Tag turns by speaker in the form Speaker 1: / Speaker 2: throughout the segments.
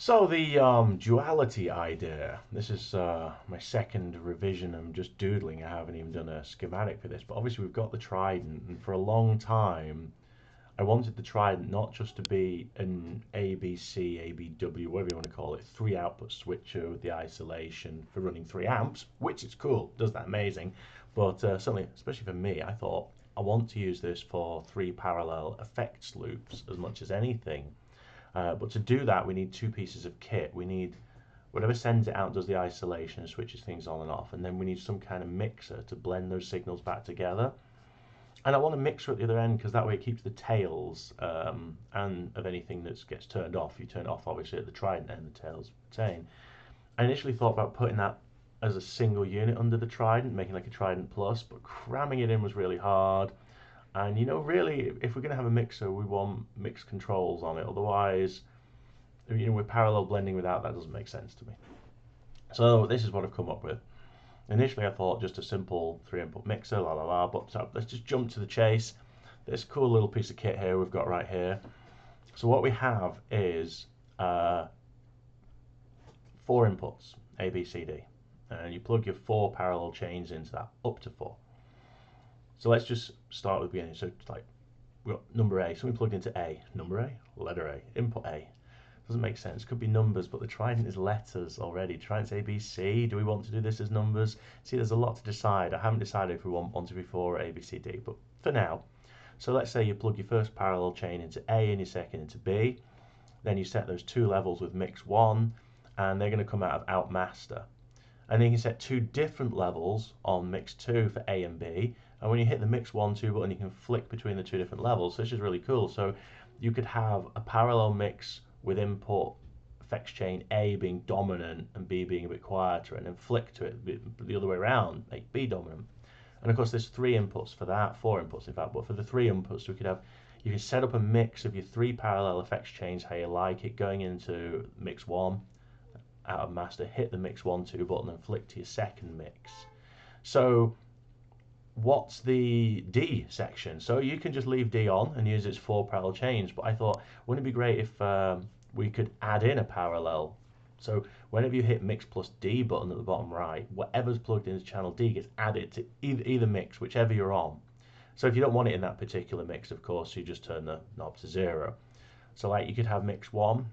Speaker 1: So the duality idea, this is my second revision. I'm just doodling. I haven't even done a schematic for this, but obviously we've got the Trident, and for a long time I wanted the Trident not just to be an ABC, ABW, whatever you want to call it, three output switcher with the isolation for running 3 amps, which is cool, does that amazing. But certainly, especially for me, I thought I want to use this for 3 parallel effects loops as much as anything. But to do that, we need 2 pieces of kit. We need whatever sends it out does the isolation and switches things on and off, and then we need some kind of mixer to blend those signals back together. And I want a mixer at the other end because that way it keeps the tails and of anything that gets turned off. You turn it off obviously at the Trident end, the tails retain. I initially thought about putting that as a single unit under the Trident, making like a Trident Plus, but cramming it in was really hard. And really, if we're going to have a mixer, we want mixed controls on it. Otherwise, with parallel blending without that doesn't make sense to me. So this is what I've come up with. Initially, I thought just a simple 3 input mixer, la la la. But so let's just jump to the chase. This cool little piece of kit here we've got right here. So what we have is 4 inputs, A, B, C, D, and you plug your 4 parallel chains into that, up to 4. So let's just start with the beginning. So it's like we've got number A. Something plugged into A. Number A, letter A, input A. Doesn't make sense. Could be numbers, but the Trident is letters already. Trident's A, B, C. Do we want to do this as numbers? See, there's a lot to decide. I haven't decided if we want 1, 2, 3, 4 or A, B, C, D, but for now. So let's say you plug your first parallel chain into A and your second into B. Then you set those 2 levels with mix 1, and they're going to come out of out master. And then you can set 2 different levels on mix 2 for A and B. And when you hit the mix 1, 2 button, you can flick between the 2 different levels. So this is really cool. So you could have a parallel mix with input effects chain A being dominant and B being a bit quieter, and then flick to it the other way around, make B dominant. And of course, there's 3 inputs for that, 4 inputs in fact. But for the 3 inputs, you can set up a mix of your 3 parallel effects chains how you like it, going into mix 1 out of master, hit the mix 1, 2 button, and flick to your second mix. So what's the D section? So you can just leave D on and use its 4 parallel chains, but I thought, wouldn't it be great if we could add in a parallel? So whenever you hit mix plus D button at the bottom right, whatever's plugged into channel D gets added to either mix, whichever you're on. So if you don't want it in that particular mix, of course, you just turn the knob to 0. So like you could have mix 1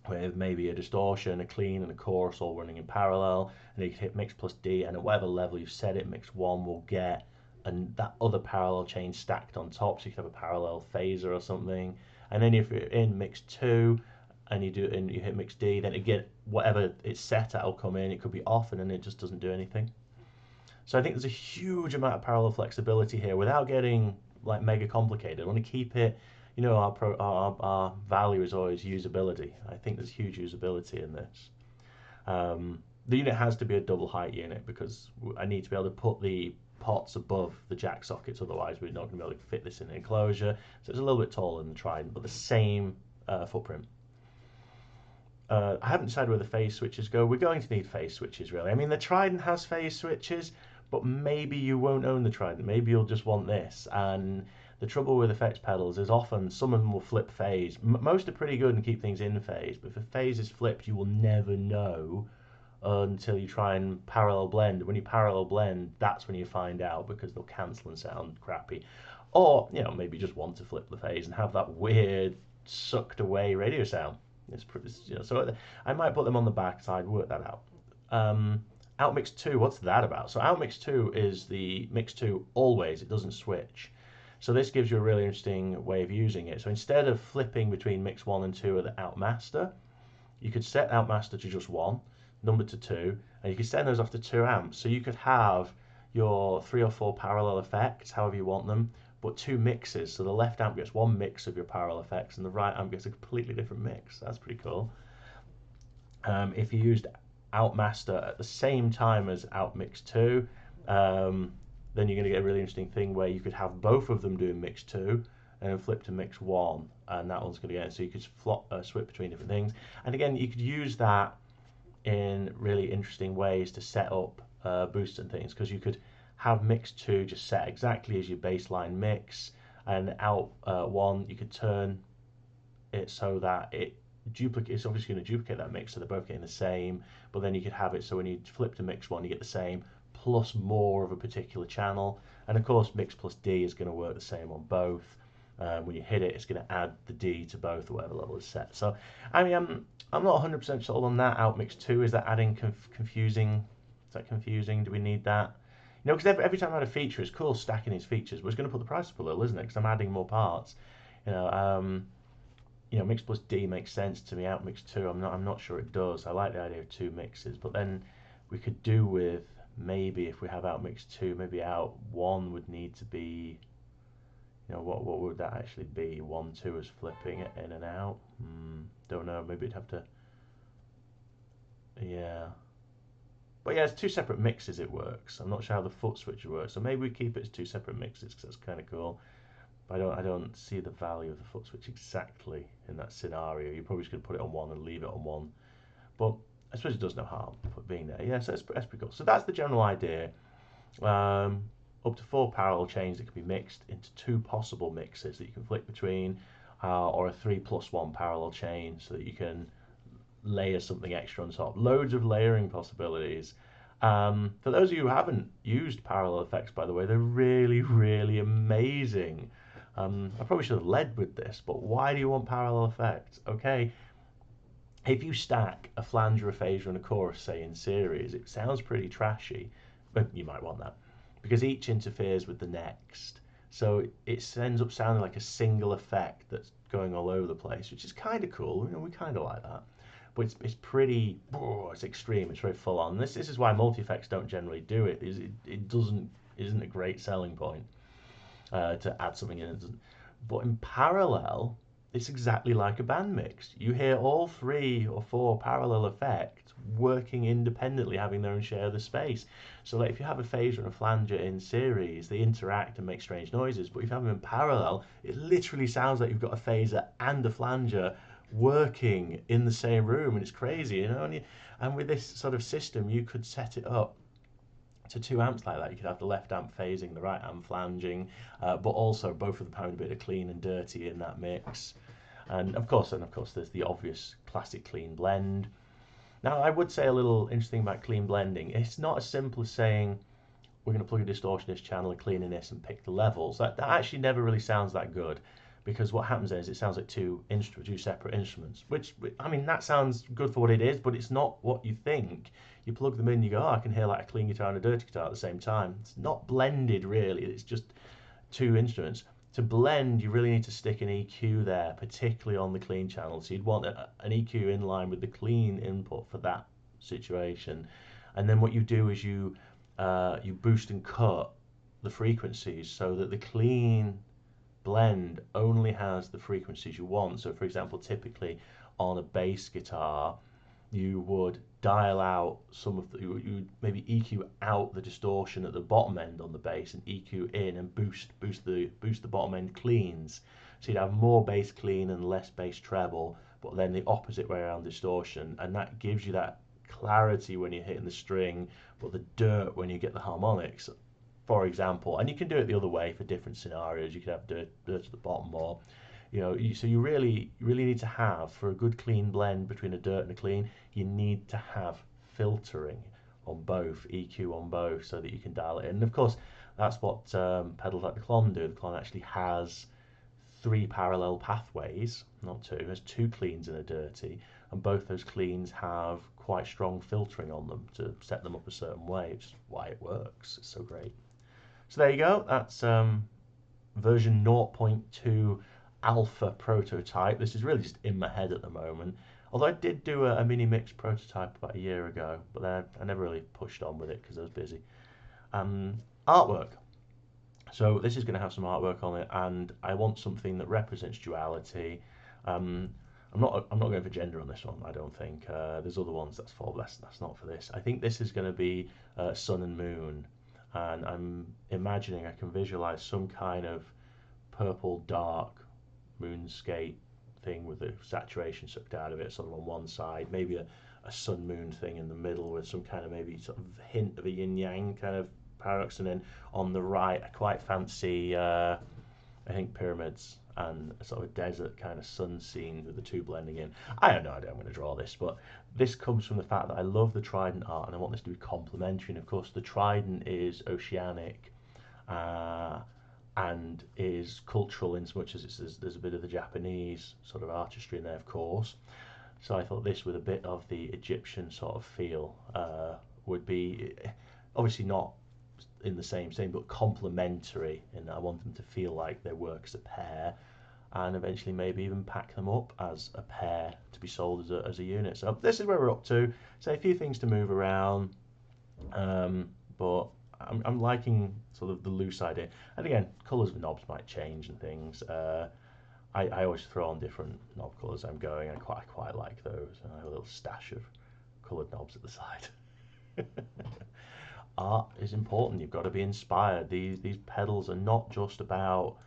Speaker 1: with maybe a distortion, a clean, and a chorus all running in parallel, and you can hit mix plus D, and at whatever level you've set it, mix 1 will get and that other parallel chain stacked on top, so you could have a parallel phaser or something. And then if you're in mix 2 and you hit mix D, then again whatever it's set at will come in. It could be off, and then it just doesn't do anything. So I think there's a huge amount of parallel flexibility here without getting like mega complicated. I want to keep it, our value is always usability. I think there's huge usability in this. The unit has to be a double height unit because I need to be able to put the pots above the jack sockets, otherwise we're not going to be able to fit this in an enclosure. So it's a little bit taller than the Trident, but the same footprint. I haven't decided where the phase switches go. We're going to need phase switches, really. I mean, the Trident has phase switches, but maybe you won't own the Trident. Maybe you'll just want this. And the trouble with effects pedals is often some of them will flip phase. Most are pretty good and keep things in phase, but if a phase is flipped, you will never know until you try and parallel blend. When you parallel blend, that's when you find out, because they'll cancel and sound crappy. Or, maybe you just want to flip the phase and have that weird sucked away radio sound. It's pretty, so I might put them on the back side, work that out. Out mix 2, what's that about? So out mix 2 is the mix 2 always, it doesn't switch. So this gives you a really interesting way of using it. So instead of flipping between mix 1 and 2 at the out master, you could set out master to just 1, number to 2, and you could send those off to 2 amps. So you could have your 3 or 4 parallel effects, however you want them, but 2 mixes. So the left amp gets 1 mix of your parallel effects, and the right amp gets a completely different mix. That's pretty cool. If you used out master at the same time as out mix 2, then you're going to get a really interesting thing where you could have both of them doing mix 2 and then flip to mix 1, and that one's going to get, so you could switch between different things. And again, you could use that in really interesting ways to set up boosts and things, because you could have mix 2 just set exactly as your baseline mix, and out 1 you could turn it so that it duplicate. It's obviously going to duplicate that mix, so they're both getting the same. But then you could have it so when you flip to mix one, you get the same plus more of a particular channel. And of course, mix plus D is going to work the same on both. When you hit it, it's going to add the D to both or whatever level is set. So, I mean, I'm not 100% sold on that. Outmix 2, is that adding confusing? Is that confusing? Do we need that? You know, because every time I add a feature, it's cool stacking these features, but it's going to put the price up a little, isn't it? Because I'm adding more parts. You know, mix plus D makes sense to me. Outmix 2, I'm not sure it does. I like the idea of 2 mixes, but then we could do with maybe if we have outmix 2, maybe out 1 would need to be. You know, what would that actually be? 1, 2 is flipping it in and out. Don't know. Maybe it'd have to. Yeah. But yeah, it's 2 separate mixes. It works. I'm not sure how the foot switcher works, so maybe we keep it as 2 separate mixes because that's kind of cool. But I don't see the value of the foot switch exactly in that scenario. You're probably just going to put it on 1 and leave it on 1. But I suppose it does no harm for being there. Yeah, so that's pretty cool. So that's the general idea. Up to 4 parallel chains that can be mixed into 2 possible mixes that you can flick between, or a 3+1 parallel chain so that you can layer something extra on top. Loads of layering possibilities. For those of you who haven't used parallel effects, by the way, they're really, really amazing. I probably should have led with this, but why do you want parallel effects? Okay, if you stack a flanger, a phaser, and a chorus, say, in series, it sounds pretty trashy, but you might want that because each interferes with the next. So it ends up sounding like a single effect that's going all over the place, which is kind of cool. You know, we kind of like that. But it's pretty, it's extreme. It's very full on. This is why multi effects don't generally do it. It isn't a great selling point to add something in. But in parallel, it's exactly like a band mix. You hear all 3 or 4 parallel effects working independently, having their own share of the space. So like if you have a phaser and a flanger in series, they interact and make strange noises. But if you have them in parallel, it literally sounds like you've got a phaser and a flanger working in the same room, and it's crazy, you know. And with this sort of system, you could set it up to 2 amps like that. You could have the left amp phasing, the right amp flanging, but also both of them having a bit of clean and dirty in that mix. And of course, there's the obvious classic clean blend. Now, I would say a little interesting about clean blending. It's not as simple as saying we're going to plug a distortionist channel and clean in this and pick the levels. That actually never really sounds that good, because what happens is it sounds like two separate instruments, which, I mean, that sounds good for what it is, but it's not what you think. You plug them in, you go, oh, I can hear like a clean guitar and a dirty guitar at the same time. It's not blended really, it's just 2 instruments. To blend, you really need to stick an EQ there, particularly on the clean channel. So you'd want an EQ in line with the clean input for that situation. And then what you do is you boost and cut the frequencies so that the clean blend only has the frequencies you want. So for example, typically on a bass guitar, you would dial out some of the, you would maybe EQ out the distortion at the bottom end on the bass and EQ in and boost the bottom end cleans. So you'd have more bass clean and less bass treble, but then the opposite way around distortion, and that gives you that clarity when you're hitting the string, but the dirt when you get the harmonics, for example. And you can do it the other way for different scenarios. You could have dirt at the bottom, or so you really need to have, for a good clean blend between a dirt and a clean, you need to have filtering on both, EQ on both, so that you can dial it in. And of course, that's what pedals like the Klon do. The Klon actually has 3 parallel pathways, not 2. There's 2 cleans and a dirty, and both those cleans have quite strong filtering on them to set them up a certain way, which is why it works. It's so great. So there you go. That's version 0.2 alpha prototype. This is really just in my head at the moment. Although I did do a mini mix prototype about a year ago, but then I never really pushed on with it because I was busy. Artwork. So this is going to have some artwork on it, and I want something that represents duality. I'm not going for gender on this one. I don't think. There's other ones that's for. That's not for this. I think this is going to be sun and moon, and I'm imagining I can visualize some kind of purple dark moonscape thing with the saturation sucked out of it, sort of on one side, maybe a sun moon thing in the middle with some kind of maybe sort of hint of a yin yang kind of paradox, and then on the right a quite fancy I think pyramids. and a sort of a desert kind of sun scene with the two blending in. I have no idea I'm going to draw this, but this comes from the fact that I love the Trident art and I want this to be complementary. And of course, the Trident is oceanic and is cultural in as much as there's a bit of the Japanese sort of artistry in there, of course. So I thought this with a bit of the Egyptian sort of feel would be obviously not in the same scene, but complementary. And I want them to feel like they work as a pair, and eventually maybe even pack them up as a pair to be sold as a unit. So this is where we're up to. So a few things to move around, but I'm liking sort of the loose idea. And again, colours of knobs might change and things. I always throw on different knob colours I'm going. I quite like those. And I have a little stash of coloured knobs at the side. Art is important. You've got to be inspired. These pedals are not just about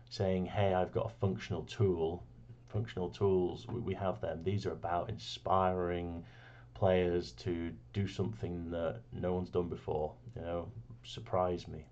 Speaker 1: saying, "Hey, I've got a functional tool." Functional tools, we have them. These are about inspiring players to do something that no one's done before. You know, surprise me.